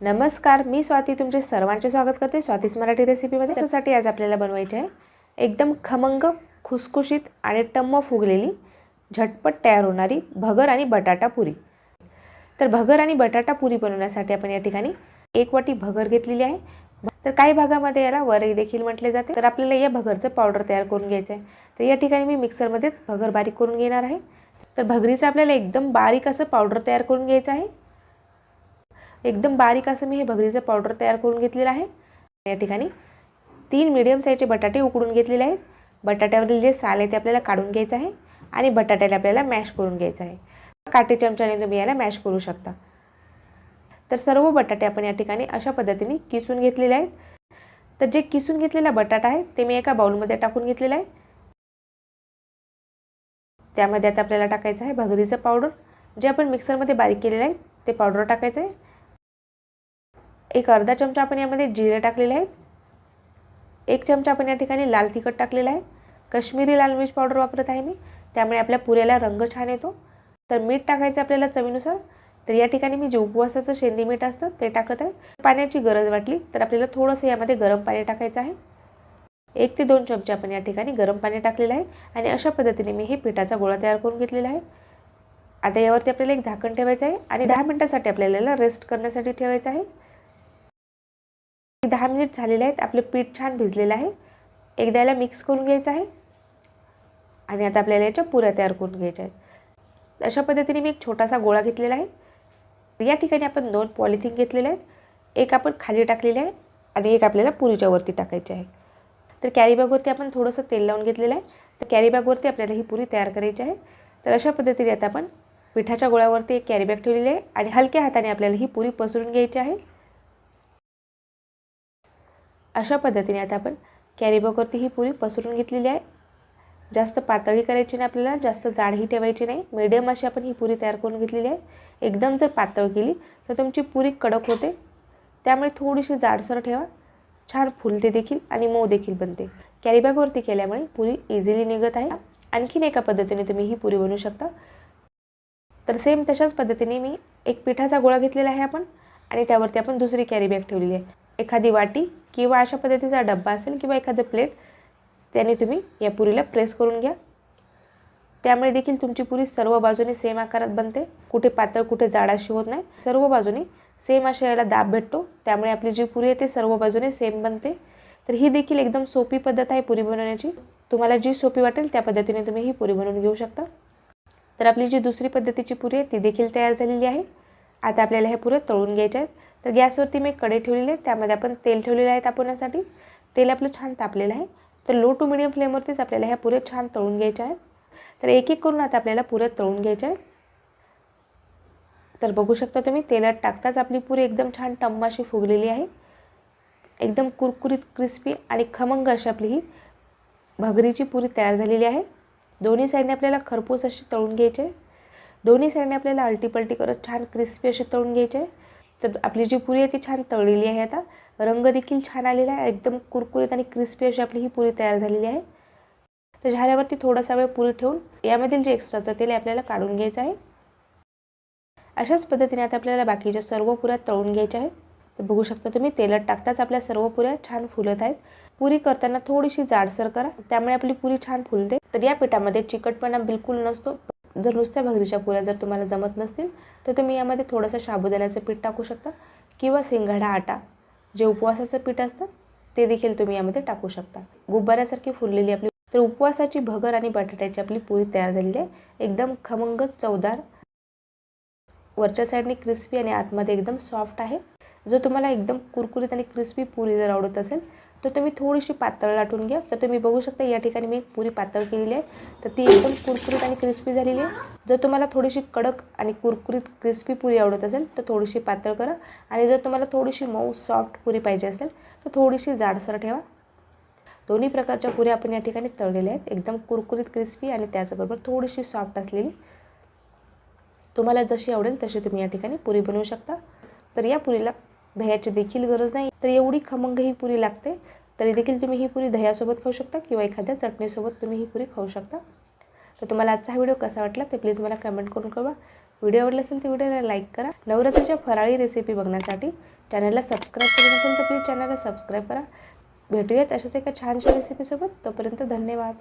नमस्कार, मी स्वाती तुमचे सर्वांचे स्वागत करते स्वातीस मराठी रेसिपीमध्ये। त्यासाठी आज आपल्याला बनवायचे आहे एकदम खमंग, खुसखुशीत आणि टम्म फुगलेली झटपट तयार होणारी भगर आणि बटाटा पुरी। तर भगर आणि बटाटा पुरी बनवण्यासाठी आपण या ठिकाणी 1 वाटी भगर घेतलेली आहे। तर काही भागामध्ये याला वरई देखील म्हटले जाते। तर आपल्याला या भगरचं पावडर तयार करून घ्यायचं आहे। तर या ठिकाणी मी मिक्सरमध्येच भगर बारीक करून घेणार आहे। तर भगरीचं आपल्याला एकदम बारीक असं पावडर तयार करून घ्यायचं आहे। एकदम बारीक असं मी हे भगरीचं पावडर तयार करून घेतलेलं आहे। या ठिकाणी 3 मीडियम साईजचे बटाटे उकडून घेतलेले आहेत। बटाट्यावरील जे साल आहे ते आपल्याला काढून घ्यायचं आहे आणि बटाट्याला आपल्याला मॅश करून घ्यायचं आहे। काटे चमच्याने तुम्ही याला मॅश करू शकता। तर सर्व बटाटे आपण या ठिकाणी अशा पद्धतीने किसून घेतलेले आहेत। तर जे किसून घेतलेला बटाटा आहे ते मी एका बाउलमध्ये टाकून घेतलेला आहे। त्यामध्ये आता आपल्याला टाकायचं आहे भगरीचं पावडर, जे आपण मिक्सरमध्ये बारीक केलेलं आहे ते पावडर टाकायचं आहे। एक अर्धा चमचा आपण यामध्ये जिरे टाकलेले आहेत। 1 चमचा आपण या ठिकाणी लाल तिखट टाकलेला आहे। काश्मीरी लाल मिर्च पावडर वापरत आहे मी, त्यामुळे आपल्या पुऱ्याला रंग छान येतो। तर मीठ टाकायचं आपल्याला चवीनुसार। तर या ठिकाणी मी जे उपवासाचं शेंदी मीठ असतं ते टाकत आहे। पाण्याची गरज वाटली तर आपल्याला थोडंसं यामध्ये गरम पाणी टाकायचं आहे। 1 ते 2 चमचे आपण या ठिकाणी गरम पाणी टाकलेलं आहे आणि अशा पद्धतीने मी हे पिठाचा गोळा तयार करून घेतलेला आहे। आता यावरती आपल्याला एक झाकण ठेवायचं आहे आणि 10 मिनिटांसाठी आपल्याला रेस्ट करण्यासाठी ठेवायचं आहे। 10 मिनिट झालेले आहेत। आपले पीठ छान भिजलेलं आहे। एकदा याला मिक्स करून घ्यायचं आहे आणि आता आपल्याला याच्या पुऱ्या तयार करून घ्यायच्या आहेत। अशा पद्धतीने मी एक छोटासा गोळा घेतलेला आहे। या ठिकाणी आपण 2 पॉलिथिन घेतलेले आहेत। एक आपण खाली टाकलेले आहे आणि एक आपल्याला पुरीच्या वरती टाकायचे आहे। तर कॅरी बॅगवरती आपण थोडंसं तेल लावून घेतलेलं आहे। तर कॅरी बॅगवरती आपल्याला ही पुरी तयार करायची आहे। तर अशा पद्धतीने आता आपण पिठाच्या गोळ्यावरती एक कॅरी बॅग ठेवलेली आहे आणि हलक्या हाताने आपल्याला ही पुरी पसरून घ्यायची आहे। अशा पद्धतीने आता आपण कॅरी बॅगवरती ही पुरी पसरून घेतलेली आहे। जास्त पातळी करायची नाही, आपल्याला जास्त जाडही ठेवायची नाही। मीडियम अशी आपण ही पुरी तयार करून घेतलेली आहे। एकदम जर पातळ केली तर तुमची पुरी कडक होते, त्यामुळे थोडीशी जाडसर ठेवा। छान फुलते देखील आणि मऊ देखील बनते। कॅरी बॅगवरती केल्यामुळे पुरी इझिली निघत आहे। आणखीन एका पद्धतीने तुम्ही ही पुरी बनवू शकता। तर सेम तशाच पद्धतीने मी एक पिठाचा गोळा घेतलेला आहे आपण आणि त्यावरती आपण दुसरी कॅरी बॅग ठेवलेली आहे। एखादी वाटी किंवा अशा पद्धतीचा डब्बा असेल किंवा एखादं प्लेट, त्याने तुम्ही या पुरीला प्रेस करून घ्या। त्यामुळे देखील तुमची पुरी सर्व बाजूने सेम आकारात बनते। कुठे पातळ कुठे जाड अशी होत नाही। सर्व बाजूने सेम अशा याला दाब भेटतो, त्यामुळे आपली जी पुरी आहे ते सर्व बाजूने सेम बनते। तर ही देखील एकदम सोपी पद्धत आहे पुरी बनवण्याची। तुम्हाला जी सोपी वाटेल त्या पद्धतीने तुम्ही ही पुरी बनवून घेऊ शकता। तर आपली जी दुसरी पद्धतीची पुरी आहे ती देखील तयार झालेली आहे। आता आपल्याला हे पुऱ्या तळून घ्यायच्या आहेत। तर गॅसवरती मी कढई ठेवलेली आहे, त्यामध्ये आपण तेल ठेवलेलं आहे तापवण्यासाठी। तेल आपलं छान तापलेलं आहे। तर लो टू मीडियम फ्लेमवरतीच आपल्याला ह्या पुऱ्या छान तळून घ्यायच्या आहेत। तर एक एक करून आता आपल्याला पुऱ्या तळून घ्यायच्या आहेत। तर बघू शकता तुम्ही, तेलात टाकताच आपली पुरी एकदम छान टम्म अशी फुगलेली आहे। एकदम कुरकुरीत, क्रिस्पी आणि खमंग अशी आपली ही भगरीची पुरी तयार झालेली आहे। दोन्ही साईडने आपल्याला खरपूस अशी तळून घ्यायची आहे। दोन्ही साईडने आपल्याला आलटी-पलटी करत छान क्रिस्पी अशी तळून घ्यायची आहे। तर आपली जी पुरी आहे ती छान तळलेली आहे। आता रंग देखील छान आलेला आहे। एकदम कुरकुरीत आणि क्रिस्पी अशी आपली ही पुरी तयार झालेली आहे। तर झाल्यावरती थोडासा वेळ पुरी ठेवून यामधील जे एक्स्ट्राचं तेल आहे आपल्याला काढून घ्यायचं आहे। अशाच पद्धतीने आता आपल्याला बाकीच्या सर्व पुऱ्या तळून घ्यायच्या आहेत। तर बघू शकता तुम्ही, तेलात टाकताच आपल्या सर्व पुऱ्या छान फुलत आहेत। पुरी करताना थोडीशी जाडसर करा, त्यामुळे आपली पुरी छान फुलते। तर या पिठामध्ये चिकटपणा बिलकुल नसतो। जर नुसत्या भगरीच्या पुऱ्या जर तुम्हाला जमत नसतील तर तुम्ही यामध्ये थोडंसं साबुदाण्याचं पीठ टाकू शकता किंवा सिंगाडा आटा, जे उपवासाचं पीठ असतं ते देखील तुम्ही यामध्ये टाकू शकता। गुब्बाऱ्यासारखी फुललेली आपली तर उपवासाची भगर आणि बटाट्याची आपली पुरी तयार झालेली आहे। एकदम खमंग, चवदार, वरच्या साईडने क्रिस्पी आणि आतमध्ये एकदम सॉफ्ट आहे। जर तुम्हाला एकदम कुरकुरीत आणि क्रिस्पी पुरी जर आवडत असेल तर तुम्ही थोडीशी पातळ लाटून घ्या। तर तुम्ही बघू शकता या ठिकाणी मी एक पुरी पातळ केलेली आहे, तर ती एकदम कुरकुरीत आणि क्रिस्पी झालेली आहे। जर तुम्हाला थोडीशी कडक आणि कुरकुरीत क्रिस्पी पुरी आवडत असेल तर थोडीशी पातळ करा आणि जर तुम्हाला थोडीशी मऊ सॉफ्ट पुरी पाहिजे असेल तर थोडीशी जाडसर ठेवा। दोन्ही प्रकारच्या पुऱ्या आपण या ठिकाणी तळलेल्या आहेत, एकदम कुरकुरीत क्रिस्पी आणि त्याचबरोबर थोडीशी सॉफ्ट असलेली। तुम्हाला जशी आवडेल तशी तुम्ही या ठिकाणी पुरी बनवू शकता। तर या पुरीला दह्याची देखील गरज नाही। तर एवढी खमंग ही पुरी लागते, तरी देखील तुम्ही ही पुरी दह्यासोबत खाऊ शकता किंवा एखाद्या चटणीसोबत तुम्ही ही पुरी खाऊ शकता। तर तुम्हाला आजचा हा व्हिडिओ कसा वाटला ते प्लीज मला कमेंट करून कळवा। व्हिडिओ आवडला असेल तर व्हिडिओला लाईक करा। नवरात्रीच्या फराळी रेसिपी बघण्यासाठी चॅनलला सबस्क्राईब केलं नसेल तर प्लीज चॅनलला सबस्क्राईब करा. भेटूयात अशाच एका छानशा रेसिपीसोबत. तोपर्यंत धन्यवाद.